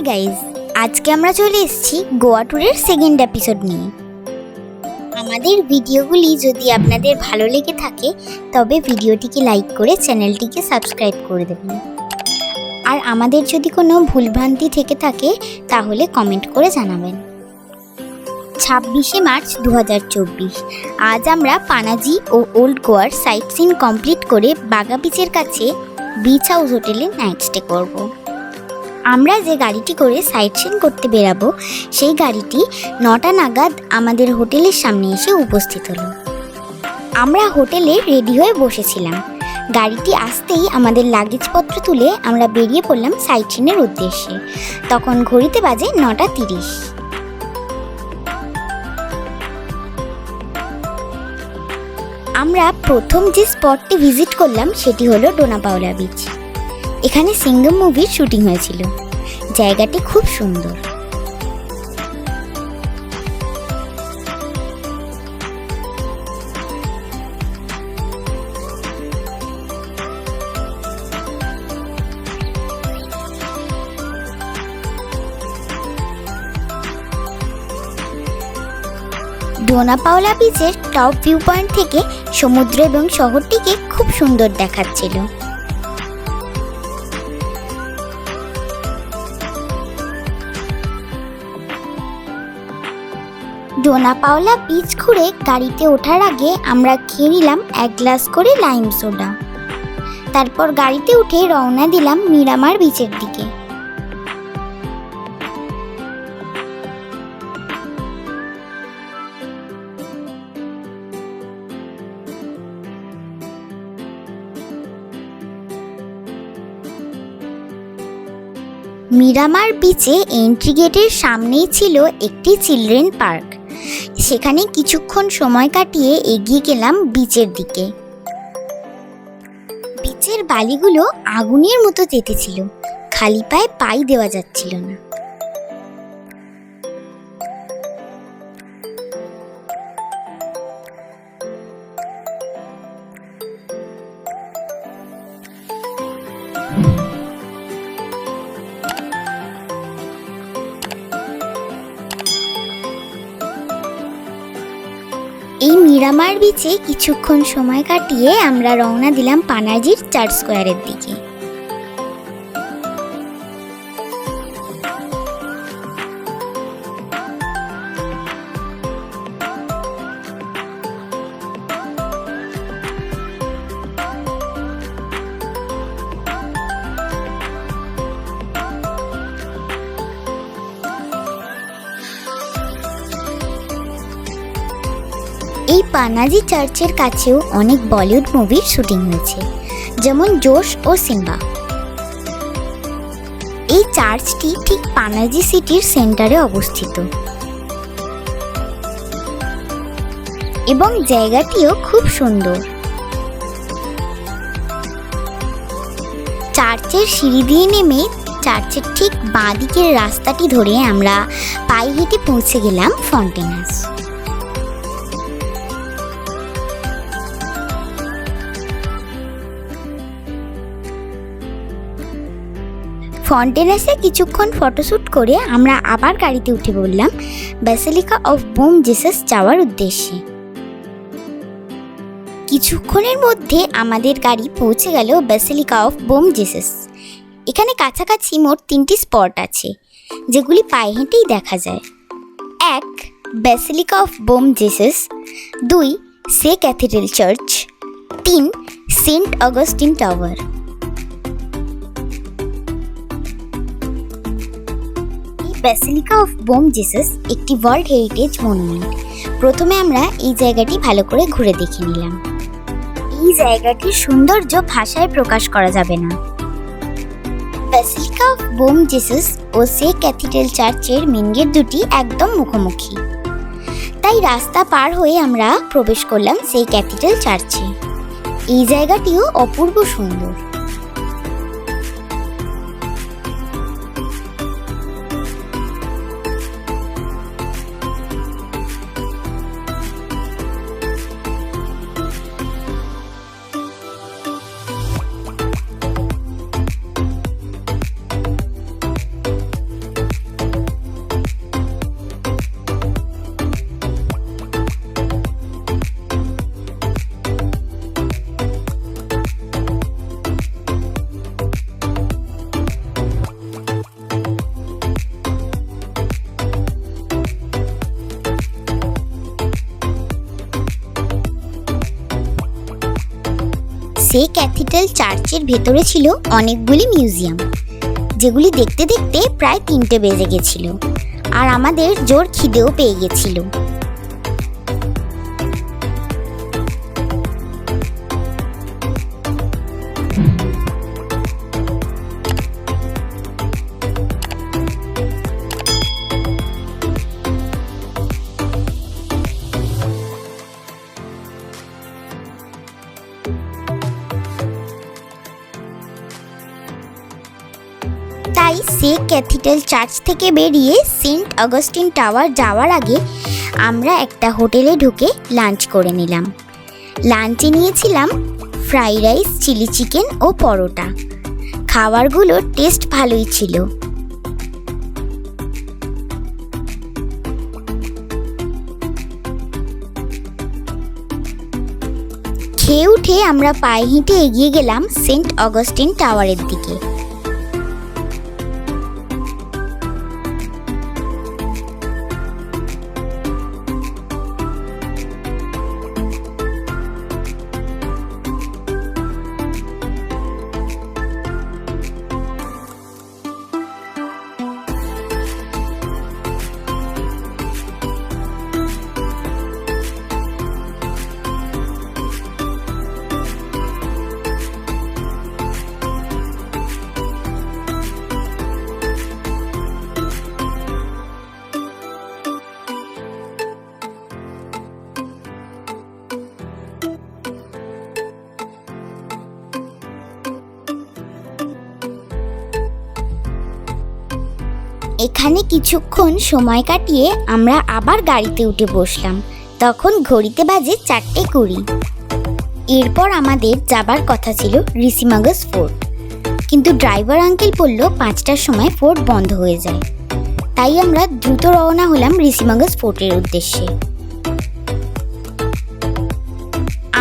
Guys, আজকে আমরা চলে এসেছি গোয়া ট্যুরের সেকেন্ড এপিসোড নিয়ে। আমাদের ভিডিওগুলি যদি আপনাদের ভালো লেগে থাকে তবে ভিডিওটিকে লাইক করে চ্যানেলটিকে সাবস্ক্রাইব করে দেবেন। আর আমাদের যদি কোনো ভুলভ্রান্তি থেকে থাকে তাহলে কমেন্ট করে জানাবেন। 26শে মার্চ 2024 আজ আমরা পানাজি ও ওল্ড গোয়ার সাইট সিন কমপ্লিট করে বাগা বিচের কাছে বিচ হাউস হোটেলে নাইট স্টে করব। আমরা যে গাড়িটি করে সাইট সিন করতে বেরাবো সেই গাড়িটি 9টা নাগাদ আমাদের হোটেলের সামনে এসে উপস্থিত হলো। আমরা হোটেলে রেডি হয়ে বসেছিলাম। গাড়িটি আসতেই আমাদের লাগেজপত্র তুলে আমরা বেরিয়ে পড়লাম সাইট সিনের উদ্দেশ্যে। তখন ঘড়িতে বাজে 9টা 30। আমরা প্রথম যে স্পটটি ভিজিট করলাম সেটি হলো ডোনা পাওলা বিচ। এখানে সিঙ্গম মুভির শুটিং হয়েছিল। জায়গাটি খুব সুন্দর। ডোনা পাওলা বিচের টপ ভিউ পয়েন্ট থেকে সমুদ্র এবং শহরটিকে খুব সুন্দর দেখাচ্ছিল। ডোনা পাওলা বিচ ঘুরে গাড়িতে ওঠার আগে আমরা খেয়ে নিলাম 1 গ্লাস করে লাইম সোডা। তারপর গাড়িতে উঠে রওনা দিলাম মিরামার বিচের দিকে। মিরামার বিচে এন্ট্রি গেটের সামনেই ছিল একটি চিলড্রেন পার্ক। সেখানে কিছুক্ষণ সময় কাটিয়ে এগিয়ে গেলাম বিচের দিকে। বিচের বালিগুলো আগুনের মতো তেতেছিল, খালি পায়ে পাই দেওয়া যাচ্ছিল না। এই মিরামার বিচে কিছুক্ষণ সময় কাটিয়ে আমরা রওনা দিলাম পানাজির চার্চ স্কোয়ারের দিকে। এই পানাজি চার্চের কাছেও অনেক বলিউড মুভির শুটিং হয়েছে, যেমন জোশ ও সিম্বা। এই চার্চটি ঠিক পানাজি সিটির সেন্টারে অবস্থিত এবং জায়গাটিও খুব সুন্দর। চার্চের সিঁড়ি দিয়ে নেমে চার্চের ঠিক বাঁ দিকের রাস্তাটি ধরে আমরা পায়ে হেঁটে পৌঁছে গেলাম ফন্টেনাস। ফন্টেনাসে কিছুক্ষণ ফটোশ্যুট করে আমরা আবার গাড়িতে উঠে পড়লাম ব্যাসিলিকা অফ বোম জিসাস যাওয়ার উদ্দেশ্যে। কিছুক্ষণের মধ্যে আমাদের গাড়ি পৌঁছে গেল ব্যাসিলিকা অফ বোম জিসাস। এখানে কাছাকাছি মোট 3টি স্পট আছে যেগুলি পায়ে হেঁটেই দেখা যায়। 1 basilica of Bom Jesus, 2 Se cathedral church, 3 Saint Augustine tower. Basilica of Bom Jesus একটি ওয়ার্ল্ড হেরিটেজ মনুমেন্ট। প্রথমে আমরা এই জায়গাটি ভালো করে ঘুরে দেখে নিলাম। এই জায়গাটির সৌন্দর্য ভাষায় প্রকাশ করা যাবে না। ব্যাসিলিকা অফ বোম জিসাস ও সে ক্যাথিড্রাল চার্চের মেন গেট দুটি একদম মুখোমুখি, তাই রাস্তা পার হয়ে আমরা প্রবেশ করলাম সেই ক্যাথিড্রাল চার্চে। এই জায়গাটিও অপূর্ব সুন্দর। সে ক্যাথিড্রাল চার্চের ভেতরে ছিল অনেকগুলি মিউজিয়াম, যেগুলি দেখতে দেখতে প্রায় 3টে বেজে গেছিল, আর আমাদের জোর খিদেও পেয়ে গেছিল। তাই সে ক্যাথিড্রাল চার্চ থেকে বেরিয়ে সেন্ট অগাস্টিন টাওয়ার যাওয়ার আগে আমরা একটা হোটেলে ঢুকে লাঞ্চ করে নিলাম। লাঞ্চে নিয়েছিলাম ফ্রাইড রাইস, চিলি চিকেন ও পরোটা। খাবারগুলোর টেস্ট ভালোই ছিল। খেয়ে উঠে আমরা পায়ে হেঁটে এগিয়ে গেলাম সেন্ট অগাস্টিন টাওয়ারের দিকে। এখানে কিছুক্ষণ সময় কাটিয়ে আমরা আবার গাড়িতে উঠে বসলাম। তখন ঘড়িতে বাজে 4:20। এরপর আমাদের যাবার কথা ছিল ঋষিমাগস ফোর্ট, কিন্তু ড্রাইভার আঙ্কেল বলল 5টার সময় ফোর্ট বন্ধ হয়ে যায়। তাই আমরা দ্রুত রওনা হলাম ঋষিমাগস ফোর্টের উদ্দেশ্যে।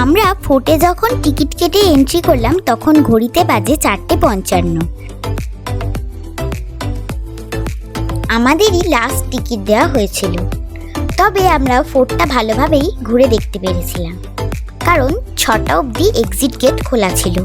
আমরা ফোর্টে যখন টিকিট কেটে এন্ট্রি করলাম তখন ঘড়িতে বাজে 4:55। আমাদেরই লাস্ট টিকিট দেওয়া হয়েছিল, তবে আমরা ফোর্টটা ভালোভাবেই ঘুরে দেখতে পেরেছিলাম, কারণ 6টা অবধি এক্সিট গেট খোলা ছিল।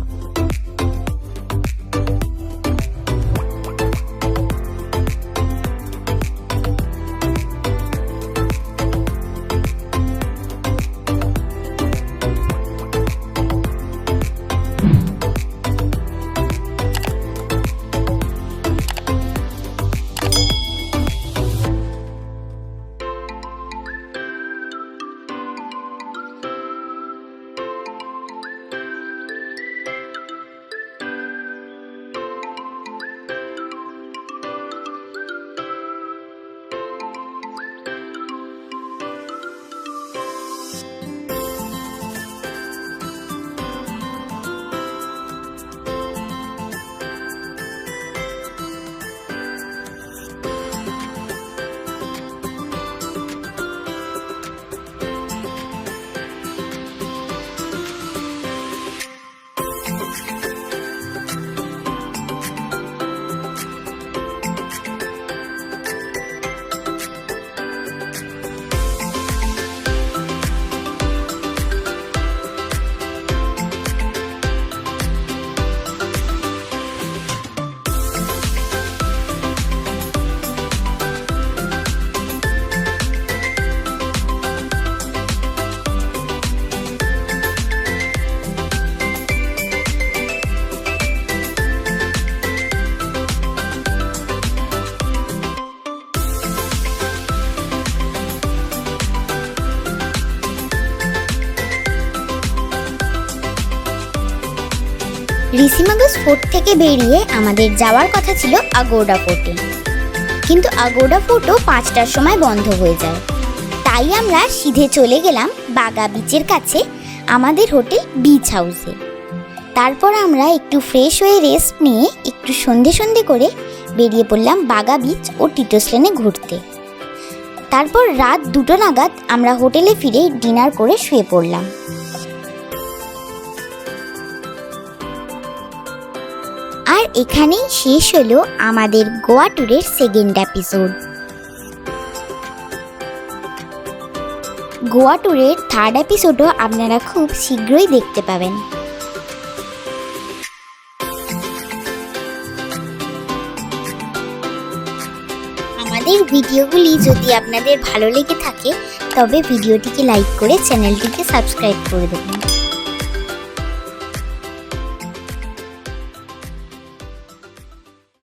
ঋষিমাগস ফোর্ট থেকে বেরিয়ে আমাদের যাওয়ার কথা ছিল আগোডা ফোর্টে, কিন্তু আগোডা ফোর্টও 5টার সময় বন্ধ হয়ে যায়। তাই আমরা সিধে চলে গেলাম বাগা বিচের কাছে আমাদের হোটেল বিচ হাউসে। তারপর আমরা একটু ফ্রেশ হয়ে রেস্ট নিয়ে একটু সন্ধে করে বেরিয়ে পড়লাম বাগা বিচ ও টিটোস লেনে ঘুরতে। তারপর রাত 2টো নাগাদ আমরা হোটেলে ফিরে ডিনার করে শুয়ে পড়লাম। আর এখানেই শেষ হলো আমাদের গোয়া ট্যুরের সেকেন্ড এপিসোড। গোয়া ট্যুরের থার্ড এপিসোডও আপনারা খুব শীঘ্রই দেখতে পাবেন। আমাদের ভিডিওগুলি যদি আপনাদের ভালো লেগে থাকে তবে ভিডিওটিকে লাইক করে চ্যানেলটিকে সাবস্ক্রাইব করে দেবেন।